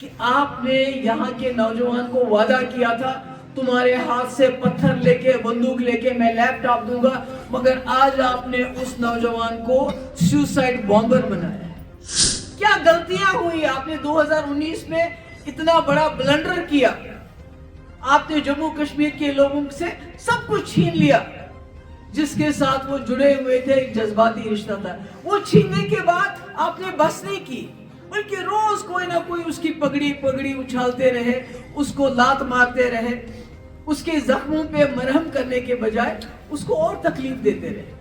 کہ آپ نے یہاں کے نوجوان کو وعدہ کیا تھا تمہارے ہاتھ سے پتھر لے کے بندوق لے کے میں لیپ ٹاپ دوں گا، مگر آج آپ نے اس نوجوان کو سوسائڈ بامبر بنایا ہے۔ کیا غلطیاں ہوئی؟ آپ نے 2019 میں اتنا بڑا بلنڈر کیا، آپ نے جموں کشمیر کے لوگوں سے سب کچھ چھین لیا جس کے ساتھ وہ جڑے ہوئے تھے، ایک جذباتی رشتہ تھا۔ وہ چھیننے کے بعد آپ نے بس نہیں کی، بلکہ روز کوئی نہ کوئی اس کی پگڑی اچھالتے رہے، اس کو لات مارتے رہے، اس کے زخموں پہ مرہم کرنے کے بجائے اس کو اور تکلیف دیتے رہے۔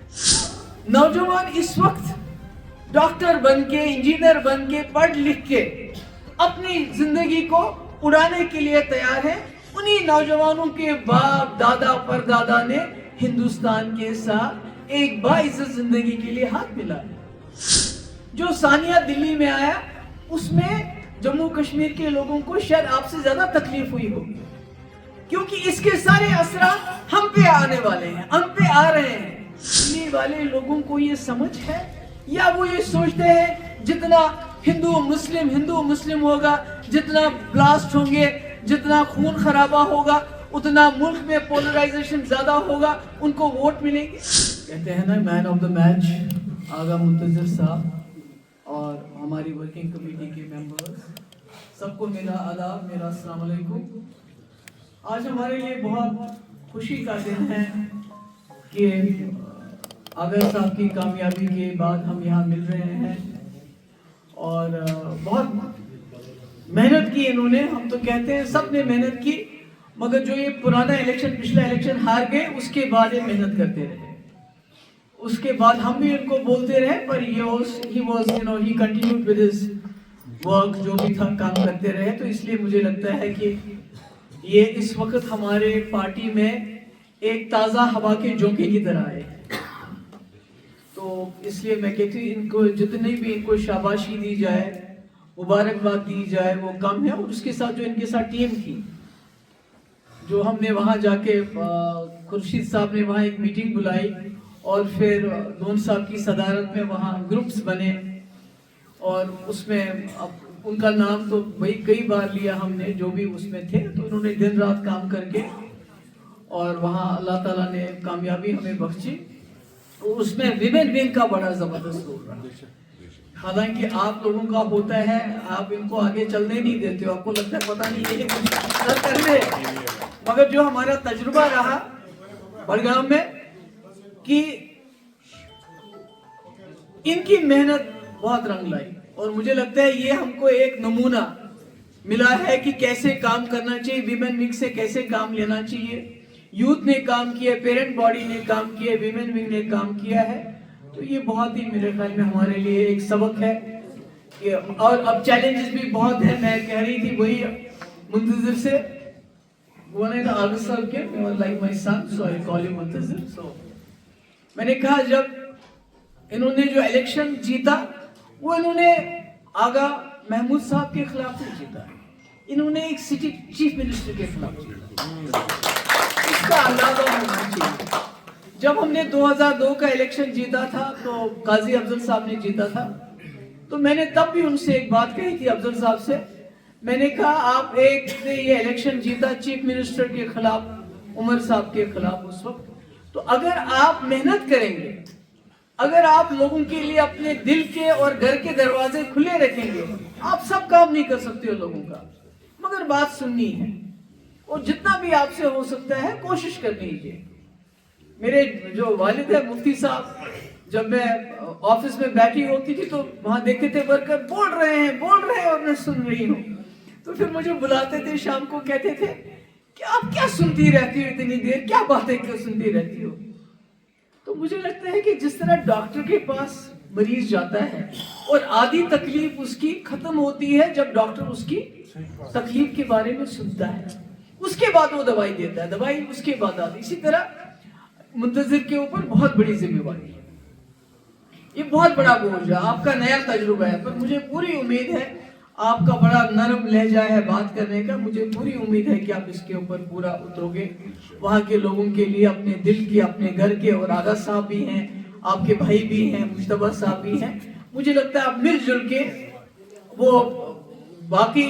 نوجوان اس وقت ڈاکٹر بن کے، انجینئر بن کے، پڑھ لکھ کے اپنی زندگی کو اڑانے کے لیے تیار ہے۔ انہی نوجوانوں کے باپ دادا پردادا نے ہندوستان کے ساتھ ایک باعزت زندگی کے لیے ہاتھ ملایا۔ جو ثانیہ دلی میں آیا اس میں جموں کشمیر کے لوگوں کو شاید آپ سے زیادہ تکلیف ہوئی ہوگی، کیونکہ اس کے سارے اثرات ہم پہ آنے والے ہیں، ہم پہ آ رہے ہیں۔ دلی والے لوگوں کو یہ سمجھ ہے یا وہ یہ سوچتے ہیں جتنا ہندو مسلم ہوگا، جتنا بلاسٹ ہوں گے، جتنا خون خرابہ ہوگا، اتنا ملک میں پولرائزیشن زیادہ ہوگا، ان کو ووٹ ملیں گے۔ کہتے ہیں نا مین آف دا میچ آغا منتظر صاحب اور ہماری ورکنگ کمیٹی کے ممبرز، سب کو میرا آداب، میرا السلام علیکم۔ آج ہمارے لیے بہت خوشی کا دن ہے کہ آغا صاحب کی کامیابی کے بعد ہم یہاں مل رہے ہیں اور بہت محنت کی انہوں نے۔ ہم تو کہتے ہیں سب نے محنت کی، مگر جو یہ پرانا الیکشن، پچھلا الیکشن ہار گئے، اس کے بعد یہ محنت کرتے رہے۔ اس کے بعد ہم بھی ان کو بولتے رہے، پر he continued with his work، جو بھی تھا کام کرتے رہے۔ تو اس لیے مجھے لگتا ہے کہ یہ اس وقت ہمارے پارٹی میں ایک تازہ ہوا کے جھونکے کی طرح ہے۔ تو اس لیے میں کہتی ہوں ان کو جتنی بھی ان کو شاباشی دی جائے، مبارکباد دی جائے، وہ کم ہے۔ اور اس کے ساتھ جو ان کے ساتھ ٹیم تھی، جو ہم نے وہاں جا کے خورشید صاحب نے وہاں ایک میٹنگ بلائی اور پھر نون صاحب کی صدارت میں وہاں گروپس بنے، اور اس میں ان کا نام تو بھائی کئی بار لیا ہم نے، جو بھی اس میں تھے، تو انہوں نے دن رات کام کر کے اور وہاں اللہ تعالیٰ نے کامیابی ہمیں بخشی۔ اور اس میں ویمن ونگ کا بڑا زبردست رول رہا۔ حالانکہ آپ لوگوں کا ہوتا ہے، آپ ان کو آگے چلنے نہیں دیتے ہو، آپ کو لگتا ہے پتہ نہیں یہ کچھ کر لے، مگر جو ہمارا تجربہ رہا بڑگام میں کہ ان کی محنت بہت رنگ لائی، اور مجھے لگتا ہے یہ ہم کو ایک نمونہ ملا ہے کہ کیسے کام کرنا چاہیے، ویمن ونگ سے کیسے کام لینا چاہیے۔ یوتھ نے کام کیا، پیرنٹ باڈی نے کام کیا، ویمن ونگ نے کام کیا ہے۔ تو یہ بہت ہی میرے خیال میں ہمارے لیے ایک سبق ہے کہ اور اب چیلنجز بھی بہت ہیں۔ میں کہہ رہی تھی وہی منتظر سے، آغا صاحب کے لائک مائی سن، سو آئی کال ہم منتظر۔ سو میں نے کہا جب انہوں نے جو الیکشن جیتا، وہ انہوں نے آغا محمود صاحب کے خلاف نہیں جیتا، انہوں نے ایک سٹی چیف منسٹر کے خلاف جیتا۔ اس کا اندازہ ہونا چاہیے۔ جب ہم نے 2002 کا الیکشن جیتا تھا تو قاضی افضل صاحب نے جیتا تھا، تو میں نے تب بھی ان سے ایک بات کہی تھی افضل صاحب سے، میں نے کہا آپ ایک نے یہ الیکشن جیتا چیف منسٹر کے خلاف، عمر صاحب کے خلاف اس وقت، تو اگر آپ محنت کریں گے، اگر آپ لوگوں کے لیے اپنے دل کے اور گھر کے دروازے کھلے رکھیں گے، آپ سب کام نہیں کر سکتے ہو لوگوں کا، مگر بات سننی ہے، اور جتنا بھی آپ سے ہو سکتا ہے کوشش کرنی ہے۔ میرے جو والد ہے مفتی صاحب، جب میں آفس میں بیٹھی ہوتی تھی تو وہاں دیکھتے تھے ورکر بول رہے ہیں اور میں سن رہی ہوں، تو پھر مجھے بلاتے تھے شام کو، کہتے تھے کہ آپ کیا سنتی رہتی ہو اتنی دیر، کیا باتیں کیوں سنتی رہتی ہو؟ تو مجھے لگتا ہے کہ جس طرح ڈاکٹر کے پاس مریض جاتا ہے اور آدھی تکلیف اس کی ختم ہوتی ہے جب ڈاکٹر اس کی تکلیف کے بارے میں سنتا ہے، اس کے بعد وہ دوائی دیتا ہے، دوائی اس کے بعد آتی۔ اسی طرح منتظر کے اوپر بہت بڑی ذمہ داری ہے، یہ بہت بڑا بوجھ ہے، آپ کا نیا تجربہ ہے، پر مجھے پوری امید ہے آپ کا بڑا نرم لہجہ ہے بات کرنے کا، مجھے پوری امید ہے کہ آپ اس کے اوپر پورا اترو گے، وہاں کے لوگوں کے لیے، اپنے دل کے، اپنے گھر کے، اور آغا صاحب بھی ہیں، آپ کے بھائی بھی ہیں، مجتبیٰ صاحب بھی ہیں، مجھے لگتا ہے آپ مل جل کے وہ باقی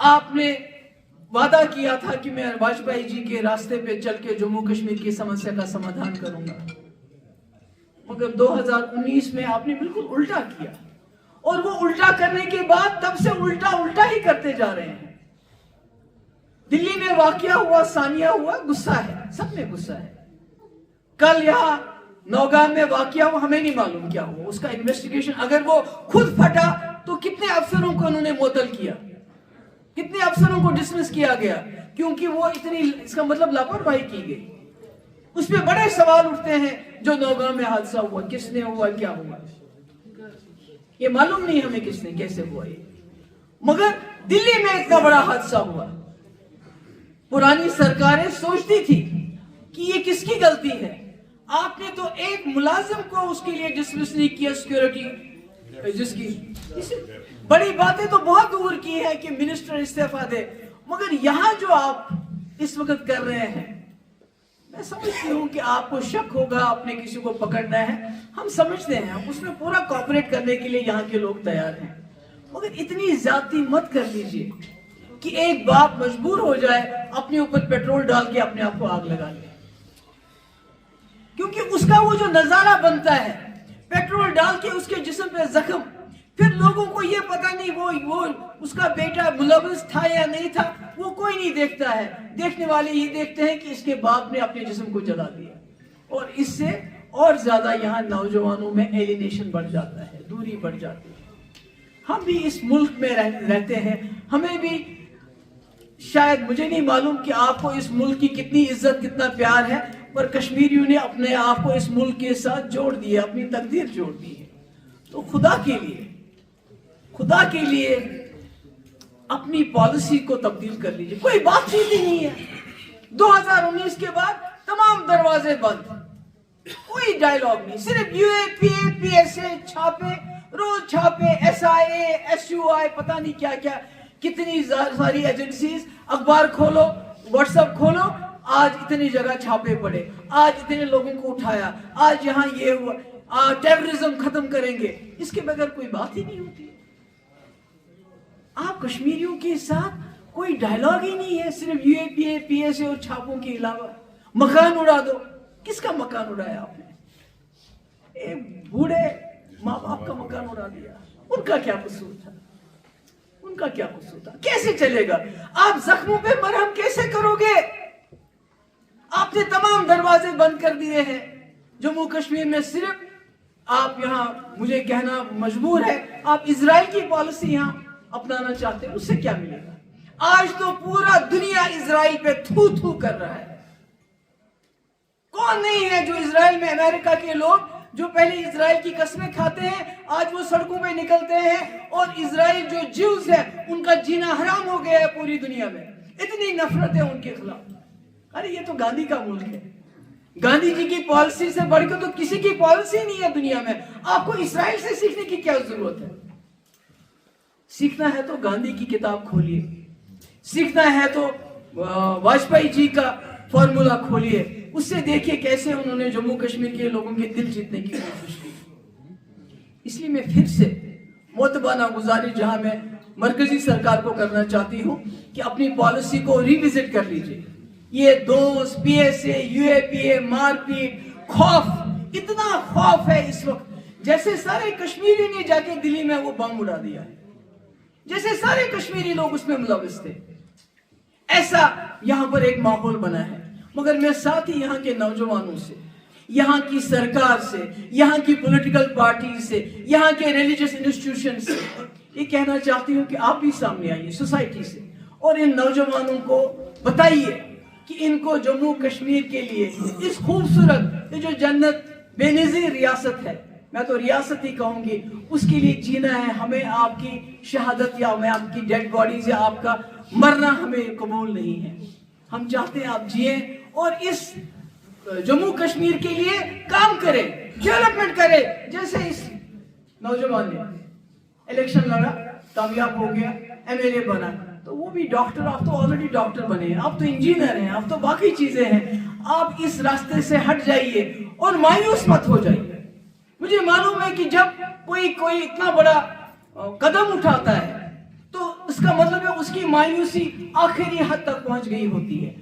آپ نے وعدہ کیا تھا کہ میں واجپئی جی کے راستے پہ چل کے جموں کشمیر کی سمسیا کا سمادھان کروں گا، مگر 2019 میں آپ نے بالکل الٹا کیا، اور وہ الٹا کرنے کے بعد تب سے الٹا ہی کرتے جا رہے ہیں۔ دلی میں واقعہ ہوا، ثانیہ ہوا، غصہ ہے، سب میں غصہ ہے۔ کل یہاں نوگاہ میں واقعہ ہوا، ہمیں نہیں معلوم کیا ہوا، اس کا انویسٹیگیشن، اگر وہ خود پھٹا تو کتنے افسروں کو انہوں نے معطل کیا، کتنے افسروں کو ڈسمس کیا گیا، کیونکہ وہ اتنی، اس کا مطلب لاپرواہی کی گئی۔ اس پہ بڑے سوال اٹھتے ہیں جو نوگاہ میں حادثہ ہوا، کس نے ہوا، کیا ہوا، یہ معلوم نہیں ہمیں کس نے، کیسے ہوا یہ، مگر دلی میں اتنا بڑا حادثہ ہوا۔ پرانی سرکاریں سوچتی تھی کہ یہ کس کی غلطی ہے، آپ نے تو ایک ملازم کو اس کے لیے ڈسمس نہیں کیا، سیکیورٹی جس کی، بڑی باتیں تو بہت دور کی ہے کہ منسٹر استعفیٰ دے، مگر یہاں جو آپ اس وقت کر رہے ہیں، میں سمجھتی ہوں کہ آپ کو شک ہوگا، آپ نے کسی کو پکڑنا ہے، ہم سمجھتے ہیں، ہم اس میں پورا کوآپریٹ کرنے کے لیے یہاں کے لوگ تیار ہیں، مگر اتنی زیادتی مت کر لیجئے کہ ایک باپ مجبور ہو جائے اپنے اوپر پیٹرول ڈال کے اپنے آپ کو آگ لگا لے، کیونکہ اس کا وہ جو نظارہ بنتا ہے، پیٹرول ڈال کے اس کے جسم پہ زخم، پھر لوگوں کو یہ پتہ نہیں وہ اس کا بیٹا ملوث تھا یا نہیں تھا، وہ کوئی نہیں دیکھتا ہے، دیکھنے والے یہ دیکھتے ہیں کہ اس کے باپ نے اپنے جسم کو جلا دیا، اور اس سے اور زیادہ یہاں نوجوانوں میں ایلینیشن بڑھ جاتا ہے، دوری بڑھ جاتی ہے۔ ہم بھی اس ملک میں رہتے ہیں، ہمیں بھی شاید، مجھے نہیں معلوم کہ آپ کو اس ملک کی کتنی عزت، کتنا پیار ہے، پر کشمیریوں نے اپنے آپ کو اس ملک کے ساتھ جوڑ دیا، اپنی تقدیر جوڑ دی ہے۔ تو خدا کے لیے اپنی پالیسی کو تبدیل کر لیجئے، کوئی بات چیت ہی نہیں ہے۔ 2019 کے بعد تمام دروازے بند، کوئی ڈائیلاگ نہیں، صرف UAPA PSA چھاپے، روز چھاپے، SIA SUI، پتہ نہیں کیا کیا، کتنی ساری ایجنسیز، اخبار کھولو، واٹس ایپ کھولو، آج اتنی جگہ چھاپے پڑے، آج اتنے لوگوں کو اٹھایا، آج یہاں یہ ہوا، ٹیررزم ختم کریں گے، اس کے بغیر کوئی بات ہی نہیں ہوتی۔ آپ کشمیریوں کے ساتھ کوئی ڈائیلاگ ہی نہیں ہے، صرف UAPA PSA اور چھاپوں کے علاوہ۔ مکان اڑا دو، کس کا مکان اڑایا آپ نے؟ ایک بوڑھے ماں باپ کا مکان اڑا دیا، ان کا کیا قصور تھا، ان کا کیا قصور تھا؟ کیسے چلے گا؟ آپ زخموں پہ مرہم کیسے کرو گے؟ آپ نے تمام دروازے بند کر دیے ہیں جموں کشمیر میں، صرف آپ یہاں، مجھے کہنا مجبور ہے، آپ اسرائیل کی پالیسی یہاں اپنانا چاہتے ہیں، اس سے کیا ملے گا؟ آج تو پورا دنیا اسرائیل پہ تھو تھو کر رہا ہے۔ کون نہیں ہے جو اسرائیل میں، امریکہ کے لوگ جو پہلے اسرائیل کی قسمیں کھاتے ہیں، آج وہ سڑکوں پہ نکلتے ہیں، اور اسرائیل جو جیوز ہے ان کا جینا حرام ہو گیا ہے پوری دنیا میں، اتنی نفرت ہے ان کے خلاف۔ ارے یہ تو گاندھی کا ملک ہے، گاندھی جی کی پالیسی سے بڑھ کے تو کسی کی پالیسی نہیں ہے دنیا میں، آپ کو اسرائیل سے سیکھنے کی کیا ضرورت ہے؟ سیکھنا ہے تو گاندھی کی کتاب کھولیے، سیکھنا ہے تو واجپئی جی کا فارمولا کھولیے، اس سے دیکھیے کیسے انہوں نے جموں کشمیر کے لوگوں کے دل جیتنے کی کوشش کی۔ اس لیے میں پھر سے معتبانہ گزارش جہاں میں مرکزی سرکار کو کرنا چاہتی ہوں کہ اپنی پالیسی کو ریوزٹ کر لیجئے۔ یہ دوست، PSA UAPA، مار پیٹ، خوف، اتنا خوف ہے اس وقت، جیسے سارے کشمیری نے جا کے دلی میں وہ بم اڑا دیا ہے، جیسے سارے کشمیری لوگ اس میں ملوث تھے، ایسا یہاں پر ایک ماحول بنا ہے۔ مگر میں ساتھ ہی یہاں کے نوجوانوں سے، یہاں کی سرکار سے، یہاں کی پولیٹیکل پارٹی سے، یہاں کے ریلیجس انسٹیٹیوشن سے یہ کہنا چاہتی ہوں کہ آپ بھی سامنے آئیے سوسائٹی سے، اور ان نوجوانوں کو بتائیے کہ ان کو جموں کشمیر کے لیے اس خوبصورت، یہ جو جنت بے نظیر ریاست ہے، میں تو ریاست ہی کہوں گی، اس کے لیے جینا ہے۔ ہمیں آپ کی شہادت یا ہمیں آپ کی ڈیڈ باڈیز یا آپ کا مرنا ہمیں قبول نہیں ہے، ہم چاہتے ہیں آپ جئیں اور اس جموں کشمیر کے لیے کام کریں، ڈیولپمنٹ کریں۔ جیسے اس نوجوان نے الیکشن لڑا، کامیاب ہو گیا، MLA بنا، تو وہ بھی ڈاکٹر، آپ تو آلریڈی ڈاکٹر بنے ہیں، آپ تو انجینئر ہیں، آپ تو باقی چیزیں ہیں، آپ اس راستے سے ہٹ جائیے اور مایوس مت ہو جائیے۔ مجھے معلوم ہے کہ جب کوئی اتنا بڑا قدم اٹھاتا ہے تو اس کا مطلب ہے اس کی مایوسی آخری حد تک پہنچ گئی ہوتی ہے.